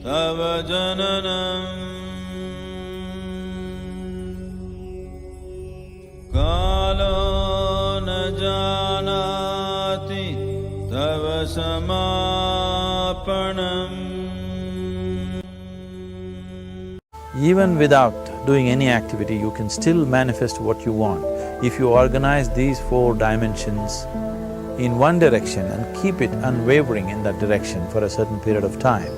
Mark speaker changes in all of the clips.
Speaker 1: tava jananam kalo na janati tava samapanam.
Speaker 2: Even without doing any activity, you can still manifest what you want. If you organize these 4 dimensions in one direction and keep it unwavering in that direction for a certain period of time,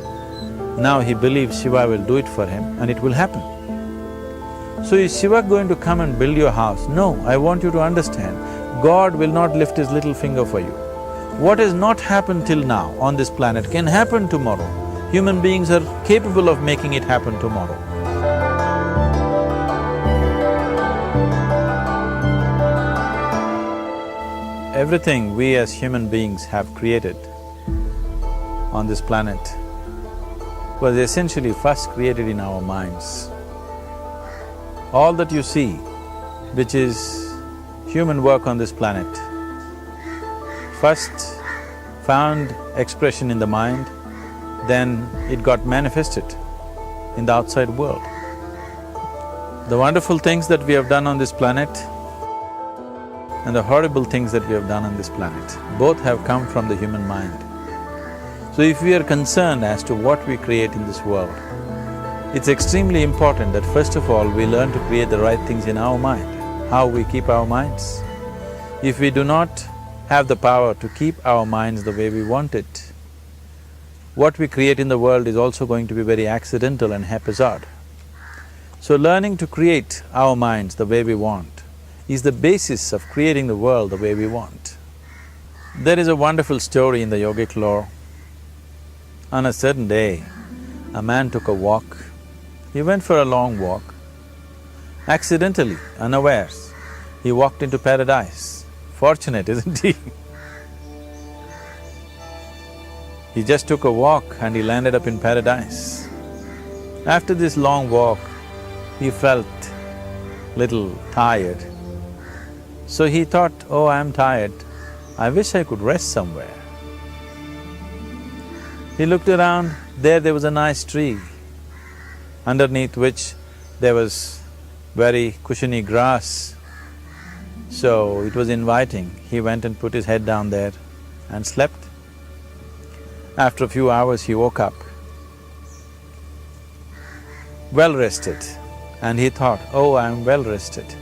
Speaker 2: now he believes Shiva will do it for him and it will happen. So is Shiva going to come and build your house? No, I want you to understand, God will not lift his little finger for you. What has not happened till now on this planet can happen tomorrow. Human beings are capable of making it happen tomorrow. Everything we as human beings have created on this planet was essentially first created in our minds. All that you see, which is human work on this planet, first found expression in the mind, then it got manifested in the outside world. The wonderful things that we have done on this planet and the horrible things that we have done on this planet, both have come from the human mind. So if we are concerned as to what we create in this world, it's extremely important that first of all we learn to create the right things in our mind. How we keep our minds? If we do not have the power to keep our minds the way we want it, what we create in the world is also going to be very accidental and haphazard. So learning to create our minds the way we want is the basis of creating the world the way we want. There is a wonderful story in the yogic lore. On a certain day, a man took a walk. He went for a long walk. Accidentally, unawares, he walked into paradise. Fortunate, isn't he? He just took a walk and he landed up in paradise. After this long walk, he felt little tired. So he thought, oh, I'm tired, I wish I could rest somewhere. He looked around, there was a nice tree, underneath which there was very cushiony grass. So it was inviting. He went and put his head down there and slept. After a few hours he woke up, well rested, and he thought, oh, I'm well rested,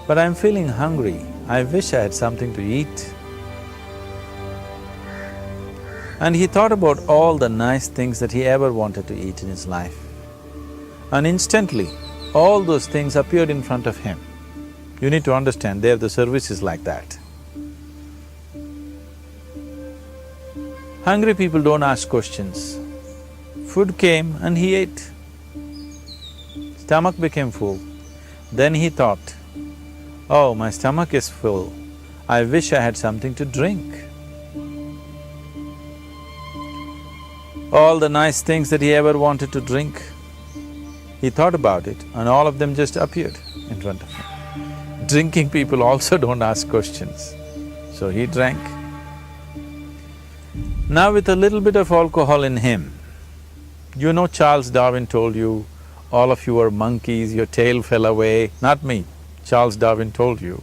Speaker 2: but I'm feeling hungry, I wish I had something to eat. And he thought about all the nice things that he ever wanted to eat in his life. And instantly, all those things appeared in front of him. You need to understand, there the service is like that. Hungry people don't ask questions. Food came and he ate. Stomach became full. Then he thought, oh, my stomach is full, I wish I had something to drink. All the nice things that he ever wanted to drink, he thought about it and all of them just appeared in front of him. Drinking people also don't ask questions, so he drank. Now with a little bit of alcohol in him, you know Charles Darwin told you, all of you are monkeys, your tail fell away. Not me, Charles Darwin told you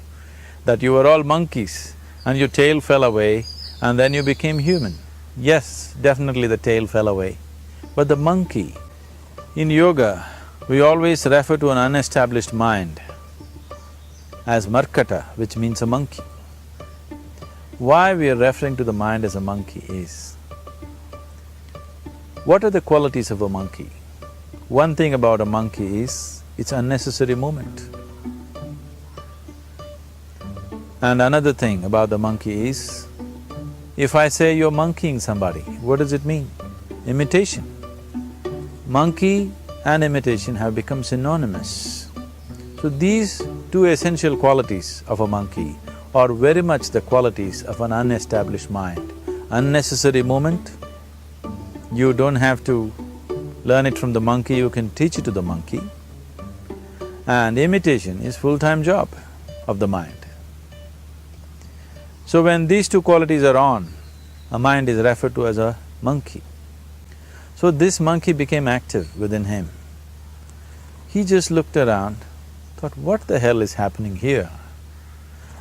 Speaker 2: that you were all monkeys and your tail fell away and then you became human. Yes, definitely the tail fell away. But the monkey, in yoga, we always refer to an unestablished mind as markata, which means a monkey. Why we are referring to the mind as a monkey is, what are the qualities of a monkey? One thing about a monkey is, it's unnecessary movement. And another thing about the monkey is, if I say you're monkeying somebody, what does it mean? Imitation. Monkey and imitation have become synonymous. So these two essential qualities of a monkey are very much the qualities of an unestablished mind. Unnecessary movement, you don't have to learn it from the monkey, you can teach it to the monkey. And imitation is full-time job of the mind. So when these two qualities are on, a mind is referred to as a monkey. So this monkey became active within him. He just looked around, thought, what the hell is happening here?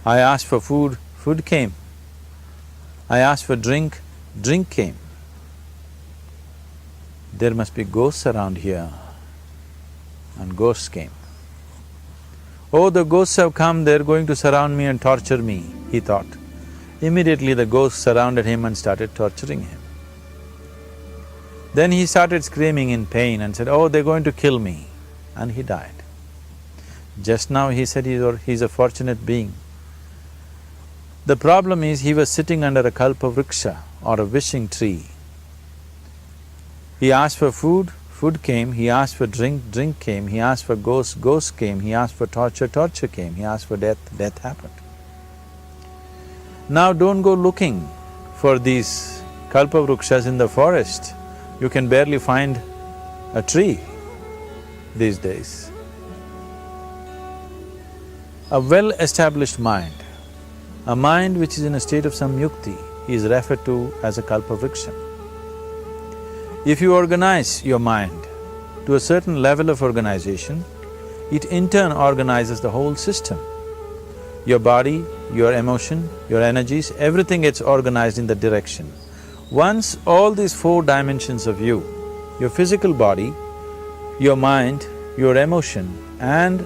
Speaker 2: I asked for food, food came. I asked for drink, drink came. There must be ghosts around here. And ghosts came. Oh, the ghosts have come, they're going to surround me and torture me, he thought. Immediately the ghosts surrounded him and started torturing him. Then he started screaming in pain and said, oh, they're going to kill me. And he died. Just now he said he's a fortunate being. The problem is he was sitting under a kalpavriksha or a wishing tree. He asked for food, food came. He asked for drink, drink came. He asked for ghosts, ghosts came. He asked for torture, torture came. He asked for death, death happened. Now don't go looking for these kalpavrukshas in the forest. You can barely find a tree these days. A well-established mind, a mind which is in a state of samyukti, is referred to as a kalpavriksha. If you organize your mind to a certain level of organization, it in turn organizes the whole system. Your body, your emotion, your energies, everything gets organized in that direction. Once all these four dimensions of you, your physical body, your mind, your emotion and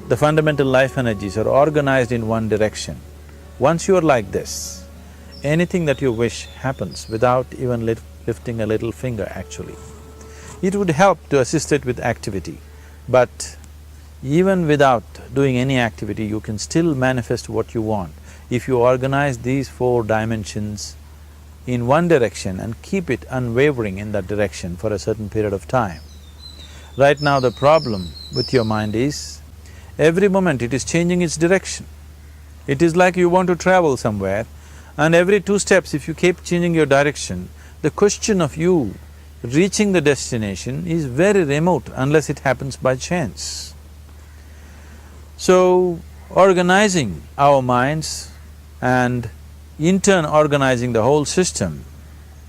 Speaker 2: the fundamental life energies are organized in one direction. Once you are like this, anything that you wish happens without even lifting a little finger actually. It would help to assist it with activity, but even without doing any activity, you can still manifest what you want if you organize these four dimensions in one direction and keep it unwavering in that direction for a certain period of time. Right now the problem with your mind is, every moment it is changing its direction. It is like you want to travel somewhere and every 2 steps if you keep changing your direction, the question of you reaching the destination is very remote unless it happens by chance. So, organizing our minds and in turn organizing the whole system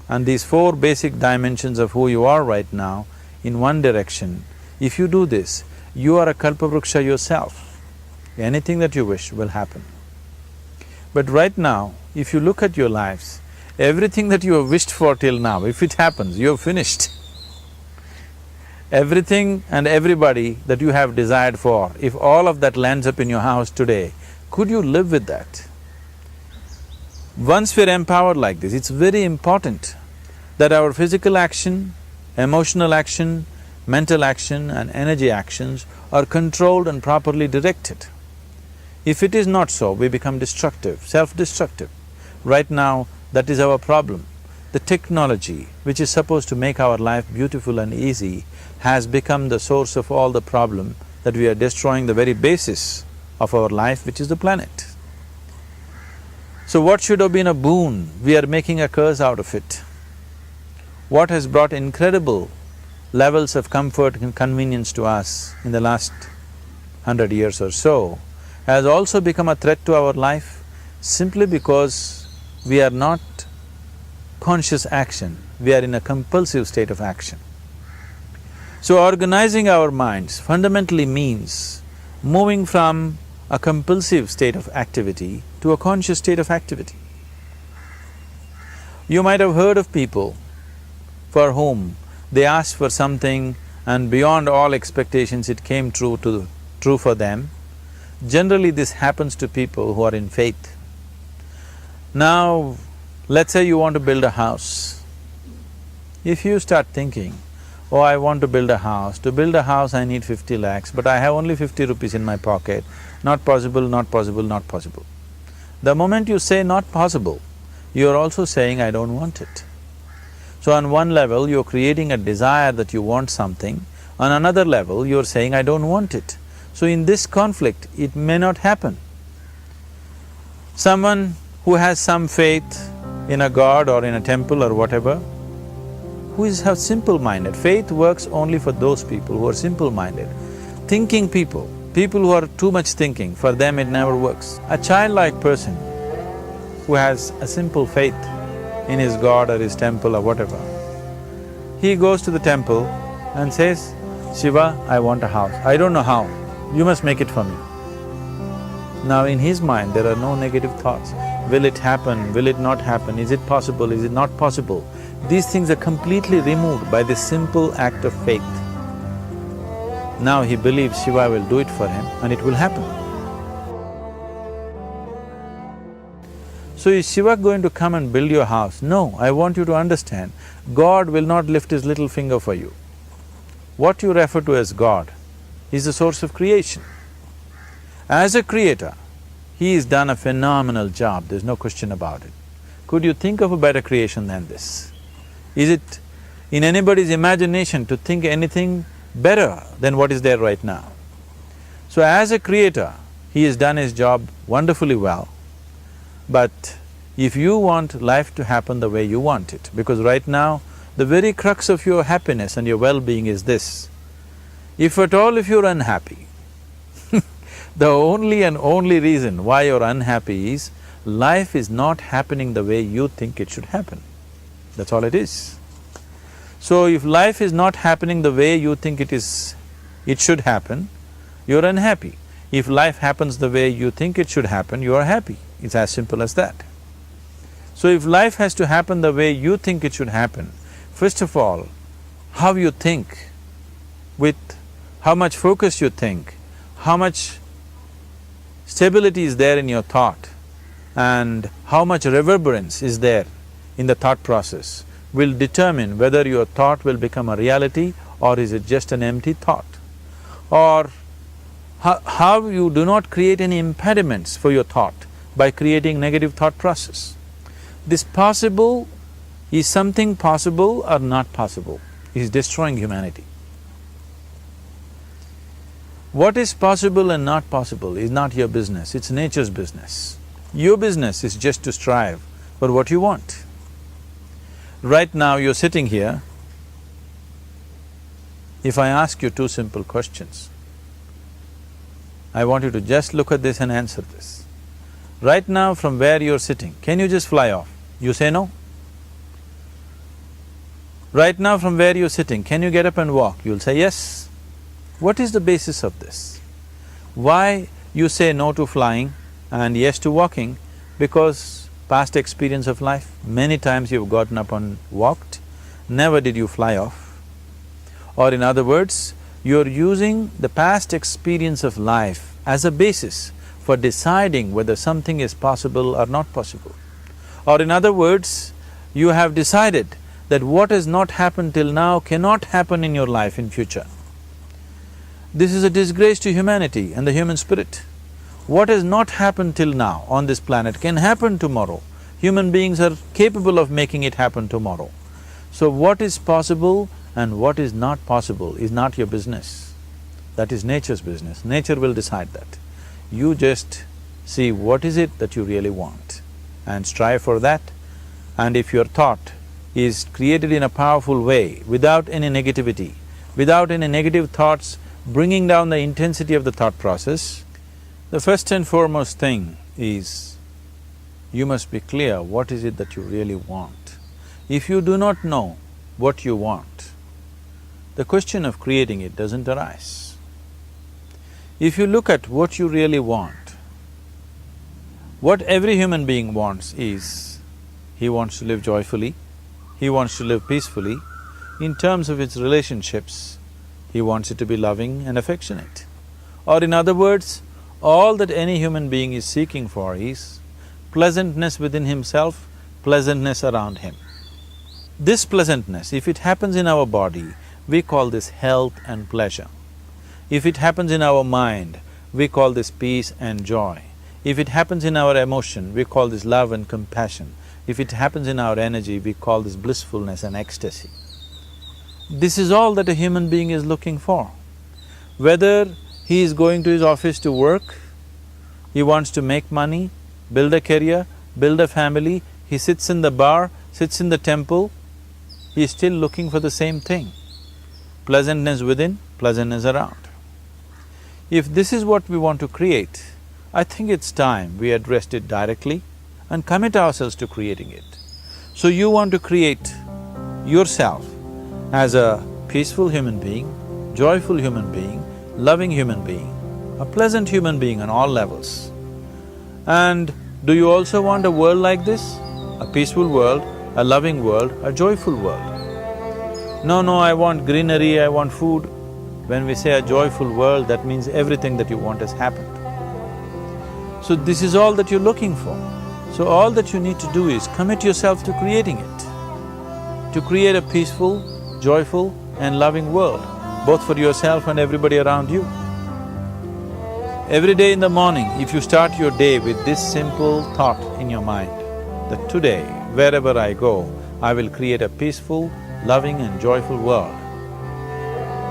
Speaker 2: and these four basic dimensions of who you are right now in one direction, if you do this, you are a kalpavruksha yourself. Anything that you wish will happen. But right now, if you look at your lives, everything that you have wished for till now, if it happens, you have finished. Everything and everybody that you have desired for, if all of that lands up in your house today, could you live with that? Once we're empowered like this, it's very important that our physical action, emotional action, mental action and energy actions are controlled and properly directed. If it is not so, we become destructive, self-destructive. Right now, that is our problem. The technology, which is supposed to make our life beautiful and easy, has become the source of all the problem that we are destroying the very basis of our life, which is the planet. So what should have been a boon, we are making a curse out of it. What has brought incredible levels of comfort and convenience to us in the last 100 years or so has also become a threat to our life simply because we are not conscious action, we are in a compulsive state of action. So organizing our minds fundamentally means moving from a compulsive state of activity to a conscious state of activity. You might have heard of people for whom they asked for something and beyond all expectations it came true for them. Generally this happens to people who are in faith. Now, let's say you want to build a house. If you start thinking, oh, I want to build a house, to build a house I need 50 lakhs, but I have only 50 rupees in my pocket, not possible, not possible, not possible. The moment you say not possible, you're also saying I don't want it. So on one level, you're creating a desire that you want something, on another level, you're saying I don't want it. So in this conflict, it may not happen. Someone who has some faith in a god or in a temple or whatever, who is simple-minded, faith works only for those people who are simple-minded. Thinking people who are too much thinking, for them it never works. A childlike person who has a simple faith in his god or his temple or whatever, He goes to the temple and says, Shiva, I want a house. I don't know how, you must make it for me. Now in his mind there are no negative thoughts. Will it happen? Will it not happen? Is it possible? Is it not possible? These things are completely removed by this simple act of faith. Now he believes Shiva will do it for him and it will happen. So is Shiva going to come and build your house? No, I want you to understand, God will not lift his little finger for you. What you refer to as God is the source of creation. As a creator, he has done a phenomenal job, there's no question about it. Could you think of a better creation than this? Is it in anybody's imagination to think anything better than what is there right now? So as a creator, he has done his job wonderfully well. But if you want life to happen the way you want it, because right now, the very crux of your happiness and your well-being is this, if at all if you're unhappy, the only and only reason why you're unhappy is life is not happening the way you think it should happen. That's all it is. So if life is not happening the way you think it should happen, you're unhappy. If life happens the way you think it should happen, you are happy. It's as simple as that. So if life has to happen the way you think it should happen, first of all, how you think, with how much focus you think, how much stability is there in your thought, and how much reverberance is there in the thought process will determine whether your thought will become a reality or is it just an empty thought. Or how you do not create any impediments for your thought by creating negative thought process. This possible is something possible or not possible, is destroying humanity. What is possible and not possible is not your business, it's nature's business. Your business is just to strive for what you want. Right now you're sitting here, if I ask you two simple questions, I want you to just look at this and answer this. Right now from where you're sitting, can you just fly off? You say no. Right now from where you're sitting, can you get up and walk? You'll say yes. What is the basis of this? Why you say no to flying and yes to walking? Because past experience of life, many times you've gotten up and walked, never did you fly off. Or in other words, you're using the past experience of life as a basis for deciding whether something is possible or not possible. Or in other words, you have decided that what has not happened till now cannot happen in your life in future. This is a disgrace to humanity and the human spirit. What has not happened till now on this planet can happen tomorrow. Human beings are capable of making it happen tomorrow. So what is possible and what is not possible is not your business. That is nature's business. Nature will decide that. You just see what is it that you really want and strive for that. And if your thought is created in a powerful way, without any negativity, without any negative thoughts bringing down the intensity of the thought process, the first and foremost thing is you must be clear what is it that you really want. If you do not know what you want, the question of creating it doesn't arise. If you look at what you really want, what every human being wants is, he wants to live joyfully, he wants to live peacefully. In terms of its relationships, he wants it to be loving and affectionate. Or in other words, all that any human being is seeking for is pleasantness within himself, pleasantness around him. This pleasantness, if it happens in our body, we call this health and pleasure. If it happens in our mind, we call this peace and joy. If it happens in our emotion, we call this love and compassion. If it happens in our energy, we call this blissfulness and ecstasy. This is all that a human being is looking for. Whether he is going to his office to work, he wants to make money, build a career, build a family, he sits in the bar, sits in the temple, he is still looking for the same thing. Pleasantness within, pleasantness around. If this is what we want to create, I think it's time we addressed it directly and commit ourselves to creating it. So you want to create yourself as a peaceful human being, joyful human being, loving human being, a pleasant human being on all levels. And do you also want a world like this? A peaceful world, a loving world, a joyful world? No, I want greenery, I want food. When we say a joyful world, that means everything that you want has happened. So this is all that you're looking for. So all that you need to do is commit yourself to creating it, to create a peaceful, joyful and loving world, both for yourself and everybody around you. Every day in the morning, if you start your day with this simple thought in your mind, that today, wherever I go, I will create a peaceful, loving and joyful world.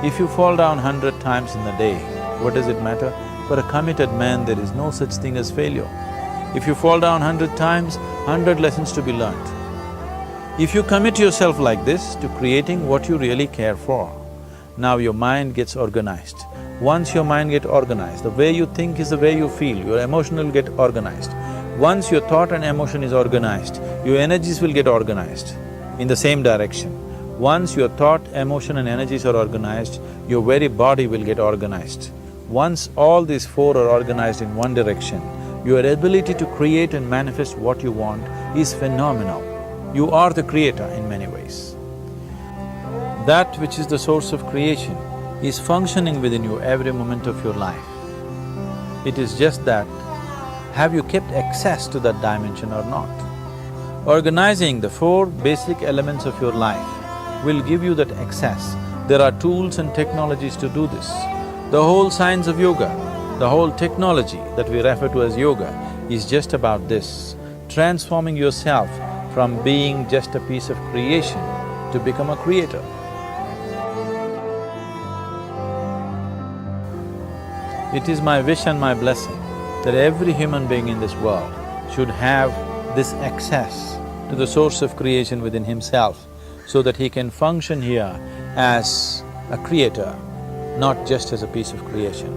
Speaker 2: If you fall down 100 times in the day, what does it matter? For a committed man, there is no such thing as failure. If you fall down 100 times, 100 lessons to be learnt. If you commit yourself like this to creating what you really care for, now your mind gets organized. Once your mind gets organized, the way you think is the way you feel, your emotion will get organized. Once your thought and emotion is organized, your energies will get organized in the same direction. Once your thought, emotion and energies are organized, your very body will get organized. Once all these four are organized in one direction, your ability to create and manifest what you want is phenomenal. You are the creator in many ways. That which is the source of creation is functioning within you every moment of your life. It is just that, have you kept access to that dimension or not? Organizing the four basic elements of your life will give you that access. There are tools and technologies to do this. The whole science of yoga, the whole technology that we refer to as yoga is just about this, transforming yourself from being just a piece of creation to become a creator. It is my wish and my blessing that every human being in this world should have this access to the source of creation within himself, so that he can function here as a creator, not just as a piece of creation.